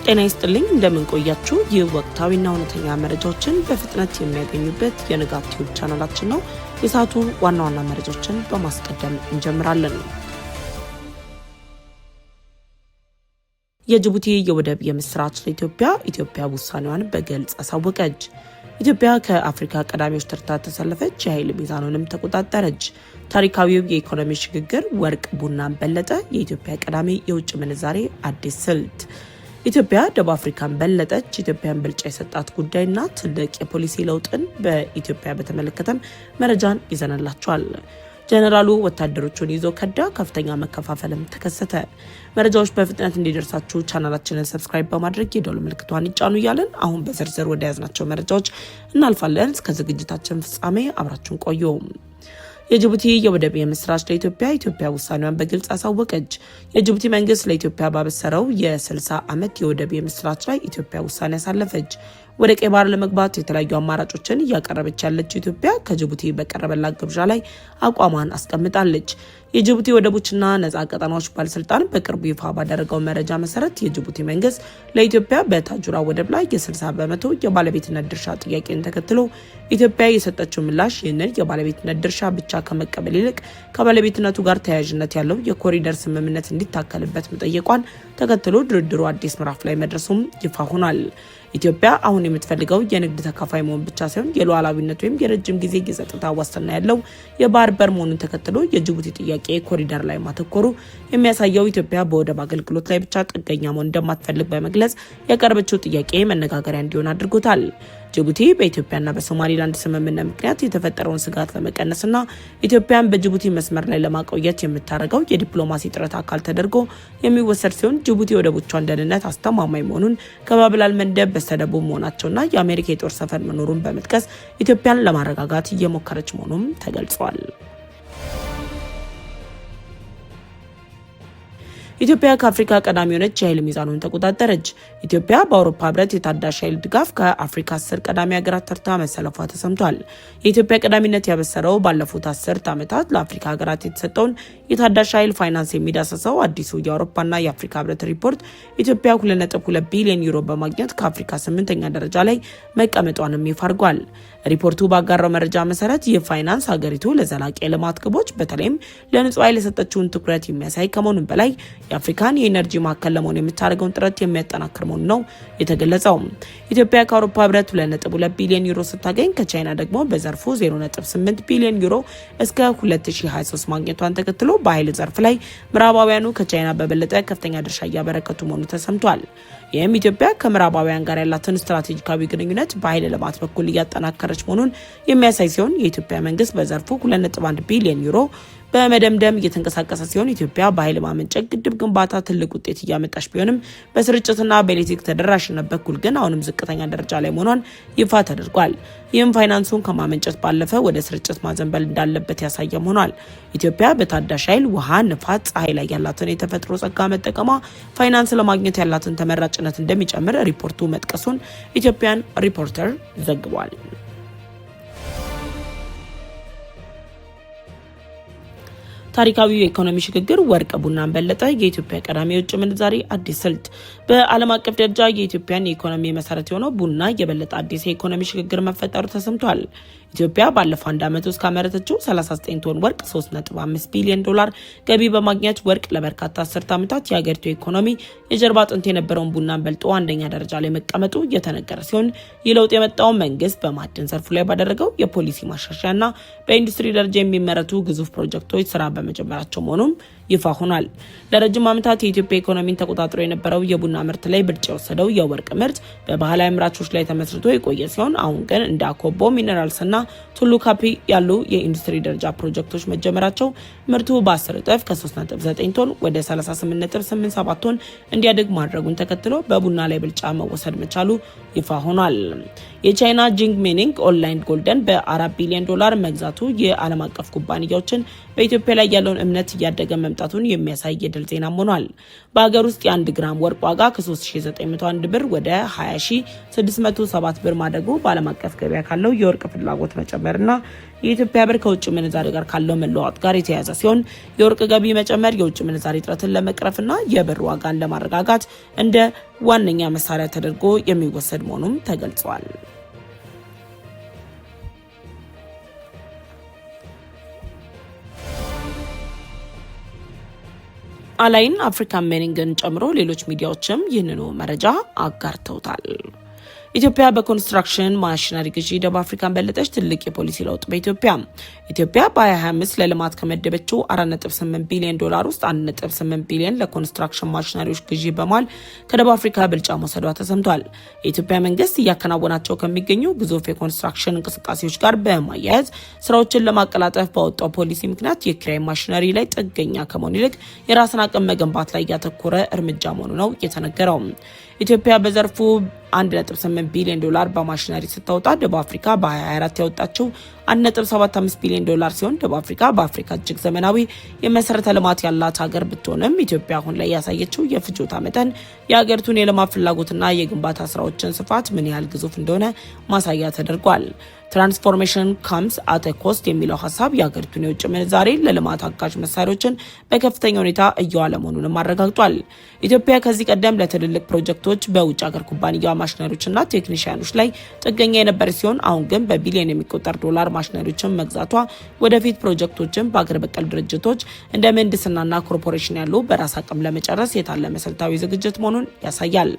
ጤና ይስጥልኝ እንደምን ቆያችሁ። ይህ ወቅታዊና እውነተኛ መረጃዎችን በፍጥነት የሚያገኙበት የንጋት ቲዩብ ቻናላችን ነው። የሰዓቱን ዋና ዋና መረጃዎችን በማስቀደም እንጀምራለን። የጅቡቲ የወደብ የምስራች ለኢትዮጵያ ውሳኔዋን በግልጽ አሳወቀች። ኢትዮጵያ ከአፍሪካ ቀዳሚዎች ተርታ ተሰለፈች፣ የኃይል ሚዛኑንም ተቆጣጠረች። ታሪካዊው የኢኮኖሚ ሽግግር ወርቅ ቡናን በለጠ፣ የኢትዮጵያ ቀዳሚ የውጭ ምንዛሬ አዲስ ስልት። ኢትዮጵያ ደቡብ አፍሪካን በለጠች፣ ኢትዮጵያን ብልጫ የሰጣት ጉዳይና ትልቅ የፖሊሲ ለውጥን በኢትዮጵያ በተመለከተም መረጃን ይዘናላቸዋል። ጀነራሉ ወታደሮቹን ይዞ ከዳ፣ ከፍተኛ መከፋፈልም ተከሰተ። መረጃዎች በፍጥነት እንዲደርሳችሁ ቻናላችንን ሰብስክራይብ በማድረግ የደወል ምልክቷን ይጫኑ እያለን አሁን በዝርዝር ወደ ያዝናቸው መረጃዎች እናልፋለን። እስከ ዝግጅታችን ፍጻሜ አብራችሁን ቆዩ። የጅቡቲ የወደብ የምስራች ለኢትዮጵያ ውሳኔዋን በግልጽ አሳወቀች። የጅቡቲ መንግስት ለኢትዮጵያ ባበሰረው የ60 ዓመት የወደብ የምስራች ላይ ኢትዮጵያ ውሳኔ አሳለፈች። ወደ ቀይ ባህር ለመግባት የተለያዩ አማራጮችን እያቀረበች ያለች ኢትዮጵያ ከጅቡቲ በቀረበላት ግብዣ ላይ አቋሟን አስቀምጣለች። የጅቡቲ ወደቦችና ነጻ ቀጠናዎች ባለስልጣን በቅርቡ ይፋ ባደረገው መረጃ መሰረት የጅቡቲ መንግስት ለኢትዮጵያ በታጁራ ወደብ ላይ የ60 በመቶ የባለቤትነት ድርሻ ጥያቄን ተከትሎ ኢትዮጵያ የሰጠችው ምላሽ ይህንን የባለቤትነት ድርሻ ብቻ ከመቀበል ይልቅ ከባለቤትነቱ ጋር ተያያዥነት ያለው የኮሪደር ስምምነት እንዲታከልበት መጠየቋን ተከትሎ ድርድሩ አዲስ ምዕራፍ ላይ መድረሱም ይፋ ሆኗል። ኢትዮጵያ አሁን የምትፈልገው የንግድ ተካፋይ መሆን ብቻ ሳይሆን የሉዓላዊነት ወይም የረጅም ጊዜ የጸጥታ ዋስትና ያለው የባህር በር መሆኑን ተከትሎ የጅቡቲ ጥያቄ ኮሪደር ላይ ማተኮሩ የሚያሳየው ኢትዮጵያ በወደብ አገልግሎት ላይ ብቻ ጥገኛ መሆን እንደማትፈልግ በመግለጽ ያቀረበችው ጥያቄ መነጋገሪያ እንዲሆን አድርጎታል። ጅቡቲ በኢትዮጵያና በሶማሊላንድ ስምምነት ምክንያት የተፈጠረውን ስጋት ለመቀነስና ኢትዮጵያን በጅቡቲ መስመር ላይ ለማቆየት የምታደርገው የዲፕሎማሲ ጥረት አካል ተደርጎ የሚወሰድ ሲሆን ጅቡቲ ወደቦቿን ደህንነት አስተማማኝ መሆኑን ከባብላል መንደብ በስተደቡብ መሆናቸውና የአሜሪካ የጦር ሰፈር መኖሩን በመጥቀስ ኢትዮጵያን ለማረጋጋት እየሞከረች መሆኑም ተገልጿል። ኢትዮጵያ ከአፍሪካ ቀዳሚ ሆነች፣ የኃይል ሚዛኑን ተቆጣጠረች። ኢትዮጵያ በአውሮፓ ህብረት የታዳሽ ኃይል ድጋፍ ከአፍሪካ 10 ቀዳሚ ሀገራት ተርታ መሰለፏ ተሰምቷል። የኢትዮጵያ ቀዳሚነት ያበሰረው ባለፉት 10 ዓመታት ለአፍሪካ ሀገራት የተሰጠውን የታዳሽ ኃይል ፋይናንስ የሚዳሰሰው አዲሱ የአውሮፓና የአፍሪካ ህብረት ሪፖርት ኢትዮጵያ 2.2 ቢሊዮን ዩሮ በማግኘት ከአፍሪካ 8ኛ ደረጃ ላይ መቀመጧንም ይፋ አድርጓል። ሪፖርቱ ባጋራው መረጃ መሰረት ይህ ፋይናንስ ሀገሪቱ ለዘላቂ የልማት ግቦች በተለይም ለንጹህ ኃይል የሰጠችውን ትኩረት የሚያሳይ ከመሆኑም በላይ የአፍሪካን የኤነርጂ ማዕከል ለመሆን የምታደርገውን ጥረት የሚያጠናክር መሆኑ ነው የተገለጸው። ኢትዮጵያ ከአውሮፓ ህብረት 2.2 ቢሊዮን ዩሮ ስታገኝ ከቻይና ደግሞ በዘርፉ 0.8 ቢሊዮን ዩሮ እስከ 2023 ማግኘቷን ተከትሎ በኃይል ዘርፍ ላይ ምዕራባውያኑ ከቻይና በበለጠ ከፍተኛ ድርሻ እያበረከቱ መሆኑ ተሰምቷል። ይህም ኢትዮጵያ ከምዕራባውያን ጋር ያላትን ስትራቴጂካዊ ግንኙነት በኃይል ልማት በኩል እያጠናከረች መሆኑን የሚያሳይ ሲሆን የኢትዮጵያ መንግስት በዘርፉ 2.1 ቢሊዮን ዩሮ በመደምደም እየተንቀሳቀሰ ሲሆን ኢትዮጵያ በኃይል ማመንጨት ግድብ ግንባታ ትልቅ ውጤት እያመጣች ቢሆንም በስርጭትና በኤሌክትሪክ ተደራሽነት በኩል ግን አሁንም ዝቅተኛ ደረጃ ላይ መሆኗን ይፋ ተደርጓል። ይህም ፋይናንሱን ከማመንጨት ባለፈ ወደ ስርጭት ማዘንበል እንዳለበት ያሳየም ሆኗል። ኢትዮጵያ በታዳሽ ኃይል፣ ውሃ፣ ንፋስ፣ ፀሐይ ላይ ያላትን የተፈጥሮ ጸጋ መጠቀሟ ፋይናንስ ለማግኘት ያላትን ተመራጭነት እንደሚጨምር ሪፖርቱ መጥቀሱን ኢትዮጵያን ሪፖርተር ዘግቧል። ታሪካዊ የኢኮኖሚ ሽግግር ወርቅ ቡናን በለጠ፣ የኢትዮጵያ ቀዳሚ የውጭ ምንዛሬ አዲስ ስልት። በዓለም አቀፍ ደረጃ የኢትዮጵያን የኢኮኖሚ መሰረት የሆነው ቡና የበለጠ አዲስ የኢኮኖሚ ሽግግር መፈጠሩ ተሰምቷል። ኢትዮጵያ ባለፈው አንድ ዓመት ውስጥ ካመረተችው 39 ቶን ወርቅ 3.5 ቢሊዮን ዶላር ገቢ በማግኘት ወርቅ ለበርካታ አስርት ዓመታት የሀገሪቱ ኢኮኖሚ የጀርባ አጥንት የነበረውን ቡናን በልጦ አንደኛ ደረጃ ላይ መቀመጡ እየተነገረ ሲሆን ይህ ለውጥ የመጣው መንግስት በማዕድን ዘርፉ ላይ ባደረገው የፖሊሲ ማሻሻያና በኢንዱስትሪ ደረጃ የሚመረቱ ግዙፍ ፕሮጀክቶች ስራ በመጀመራቸው መሆኑም ይፋ ሆኗል። ለረጅም ዓመታት የኢትዮጵያ ኢኮኖሚን ተቆጣጥሮ የነበረው የቡና ምርት ላይ ብልጫ የወሰደው የወርቅ ምርት በባህላዊ አምራቾች ላይ ተመስርቶ የቆየ ሲሆን አሁን ግን እንደ አኮቦ ሚነራልስና ቱሉ ካፒ ያሉ የኢንዱስትሪ ደረጃ ፕሮጀክቶች መጀመራቸው ምርቱ በ10 እጥፍ ከ3.9 ቶን ወደ 38.87 ቶን እንዲያድግ ማድረጉን ተከትሎ በቡና ላይ ብልጫ መወሰድ መቻሉ ይፋ ሆኗል። የቻይና ጂንግ ሚኒንግ ኦንላይን ጎልደን በ4 ቢሊዮን ዶላር መግዛቱ የዓለም አቀፍ ኩባንያዎችን በኢትዮጵያ ላይ ያለውን እምነት እያደገ መምጣት መምጣቱን የሚያሳይ የድል ዜናም ሆኗል። በሀገር ውስጥ የ1 ግራም ወርቅ ዋጋ ከ3901 ብር ወደ 20607 ብር ማደጉ በዓለም አቀፍ ገበያ ካለው የወርቅ ፍላጎት መጨመርና የኢትዮጵያ ብር ከውጭ ምንዛሬ ጋር ካለው መለዋወጥ ጋር የተያያዘ ሲሆን የወርቅ ገቢ መጨመር የውጭ ምንዛሬ እጥረትን ለመቅረፍና የብር ዋጋን ለማረጋጋት እንደ ዋነኛ መሳሪያ ተደርጎ የሚወሰድ መሆኑም ተገልጿል። አላይን አፍሪካን ሜኒንግን ጨምሮ ሌሎች ሚዲያዎችም ይህንኑ መረጃ አጋርተውታል። ኢትዮጵያ በኮንስትራክሽን ማሽነሪ ግዢ ደቡብ አፍሪካን በለጠች። ትልቅ የፖሊሲ ለውጥ በኢትዮጵያ በ2025 ለልማት ከመደበችው 4.8 ቢሊዮን ዶላር ውስጥ 1.8 ቢሊዮን ለኮንስትራክሽን ማሽነሪዎች ግዢ በማል ከደቡብ አፍሪካ ብልጫ መውሰዷ ተሰምቷል። የኢትዮጵያ መንግስት እያከናወናቸው ከሚገኙ ግዙፍ የኮንስትራክሽን እንቅስቃሴዎች ጋር በማያያዝ ስራዎችን ለማቀላጠፍ ባወጣው ፖሊሲ ምክንያት የኪራይ ማሽነሪ ላይ ጥገኛ ከመሆን ይልቅ የራስን አቅም መገንባት ላይ ያተኮረ እርምጃ መሆኑ ነው የተነገረው። ኢትዮጵያ በዘርፉ 1.8 ቢሊዮን ዶላር በማሽነሪ ስታወጣ ደቡብ አፍሪካ በ2024 ያወጣችው 1.75 ቢሊዮን ዶላር ሲሆን ደቡብ አፍሪካ በአፍሪካ እጅግ ዘመናዊ የመሰረተ ልማት ያላት ሀገር ብትሆንም ኢትዮጵያ አሁን ላይ ያሳየችው የፍጆታ መጠን የሀገሪቱን የልማት ፍላጎትና የግንባታ ስራዎችን ስፋት ምን ያህል ግዙፍ እንደሆነ ማሳያ ተደርጓል። ትራንስፎርሜሽን ካምስ አት ኮስት የሚለው ሀሳብ የሀገሪቱን የውጭ ምንዛሬ ለልማት አጋዥ መሳሪያዎችን በከፍተኛ ሁኔታ እየዋለ መሆኑንም አረጋግጧል። ኢትዮጵያ ከዚህ ቀደም ለትልልቅ ፕሮጀክቶች በውጭ ሀገር ኩባንያ ማሽነሪዎችና ቴክኒሽያኖች ላይ ጥገኛ የነበረ ሲሆን አሁን ግን በቢሊዮን የሚቆጠር ዶላር ማሽነሪዎችን መግዛቷ ወደፊት ፕሮጀክቶችን በአገር በቀል ድርጅቶች እንደ ምህንድስናና ኮርፖሬሽን ያሉ በራስ አቅም ለመጨረስ የታለመ ስልታዊ ዝግጅት መሆኑን ያሳያል።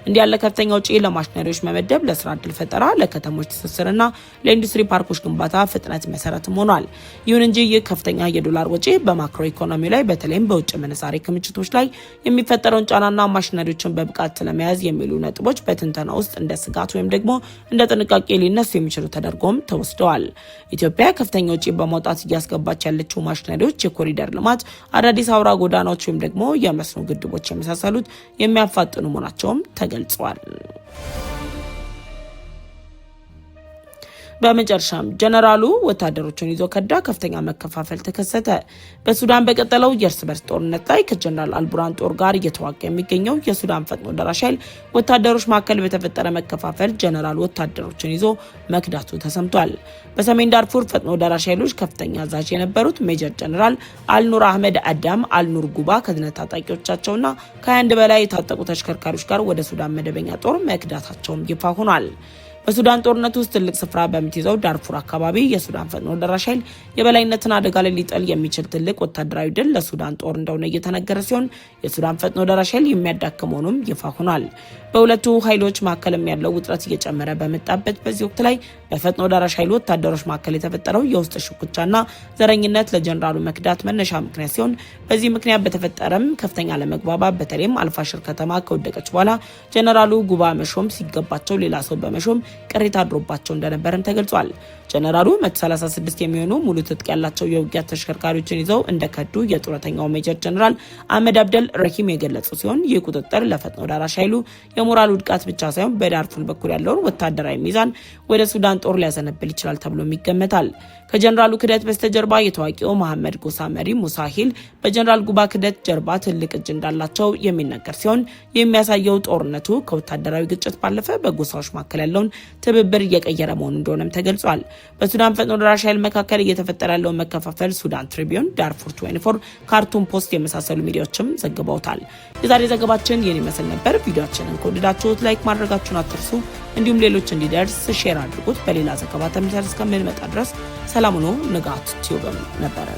እንዲህ ያለ ከፍተኛ ውጪ ለማሽነሪዎች መመደብ ለስራ ዕድል ፈጠራ፣ ለከተሞች ትስስርና ለኢንዱስትሪ ፓርኮች ግንባታ ፍጥነት መሰረትም ሆኗል። ይሁን እንጂ ይህ ከፍተኛ የዶላር ወጪ በማክሮ ኢኮኖሚ ላይ በተለይም በውጭ ምንዛሬ ክምችቶች ላይ የሚፈጠረውን ጫናና ማሽነሪዎችን በብቃት ለመያዝ የሚሉ ነጥቦች በትንተና ውስጥ እንደ ስጋት ወይም ደግሞ እንደ ጥንቃቄ ሊነሱ የሚችሉ ተደርጎም ተወስደዋል። ኢትዮጵያ ከፍተኛ ወጪ በማውጣት እያስገባች ያለችው ማሽነሪዎች የኮሪደር ልማት፣ አዳዲስ አውራ ጎዳናዎች ወይም ደግሞ የመስኖ ግድቦች የመሳሰሉት የሚያፋጥኑ መሆናቸውም ተገልጿል። በመጨረሻም ጀነራሉ ወታደሮችን ይዞ ከዳ። ከፍተኛ መከፋፈል ተከሰተ። በሱዳን በቀጠለው የእርስ በርስ ጦርነት ላይ ከጀነራል አልቡራን ጦር ጋር እየተዋጋ የሚገኘው የሱዳን ፈጥኖ ደራሽ ኃይል ወታደሮች መካከል በተፈጠረ መከፋፈል ጀነራል ወታደሮችን ይዞ መክዳቱ ተሰምቷል። በሰሜን ዳርፉር ፈጥኖ ደራሽ ኃይሎች ከፍተኛ አዛዥ የነበሩት ሜጀር ጀነራል አልኑር አህመድ አዳም አልኑር ጉባ ከዝነት ታጣቂዎቻቸውና ከ21 በላይ የታጠቁ ተሽከርካሪዎች ጋር ወደ ሱዳን መደበኛ ጦር መክዳታቸውም ይፋ ሆኗል። በሱዳን ጦርነት ውስጥ ትልቅ ስፍራ በምትይዘው ዳርፉር አካባቢ የሱዳን ፈጥኖ ደራሽ ኃይል የበላይነትን አደጋ ላይ ሊጥል የሚችል ትልቅ ወታደራዊ ድል ለሱዳን ጦር እንደሆነ እየተነገረ ሲሆን የሱዳን ፈጥኖ ደራሽ ኃይል የሚያዳክም መሆኑም ይፋ ሆኗል። በሁለቱ ኃይሎች መካከልም ያለው ውጥረት እየጨመረ በመጣበት በዚህ ወቅት ላይ በፈጥኖ ደራሽ ኃይሉ ወታደሮች መካከል የተፈጠረው የውስጥ ሽኩቻና ዘረኝነት ለጀነራሉ መክዳት መነሻ ምክንያት ሲሆን በዚህ ምክንያት በተፈጠረም ከፍተኛ ለመግባባት በተለይም አልፋሽር ከተማ ከወደቀች በኋላ ጀነራሉ ጉባ መሾም ሲገባቸው ሌላ ሰው በመሾም ቅሬታ አድሮባቸው እንደነበረም ተገልጿል። ጀነራሉ 136 የሚሆኑ ሙሉ ትጥቅ ያላቸው የውጊያ ተሽከርካሪዎችን ይዘው እንደከዱ የጡረተኛው ሜጀር ጀነራል አህመድ አብደል ረሂም የገለጹ ሲሆን ይህ ቁጥጥር ለፈጥኖ ደራሽ ኃይሉ የሞራል ውድቃት ብቻ ሳይሆን በዳርፉር በኩል ያለውን ወታደራዊ ሚዛን ወደ ሱዳን ጦር ሊያዘነብል ይችላል ተብሎም ይገመታል። ከጀነራሉ ክደት በስተጀርባ የታዋቂው መሐመድ ጎሳ መሪ ሙሳ ሂል በጀነራል ጉባ ክደት ጀርባ ትልቅ እጅ እንዳላቸው የሚነገር ሲሆን የሚያሳየው ጦርነቱ ከወታደራዊ ግጭት ባለፈ በጎሳዎች መካከል ያለውን ትብብር እየቀየረ መሆኑ እንደሆነም ተገልጿል። በሱዳን ፈጥኖ ደራሽ ኃይል መካከል እየተፈጠረ ያለውን መከፋፈል ሱዳን ትሪቢዩን፣ ዳርፉር 24፣ ካርቱም ፖስት የመሳሰሉ ሚዲያዎችም ዘግበውታል። የዛሬ ዘገባችን ይህን ይመስል ነበር። ቪዲዮአችንን ከወደዳችሁት ላይክ ማድረጋችሁን አትርሱ። እንዲሁም ሌሎች እንዲደርስ ሼር አድርጉት። በሌላ ዘገባ ተመልሰን እስከምንመጣ ድረስ ሰላም ሁኑ። ንጋት ቲዩብም ነበረ።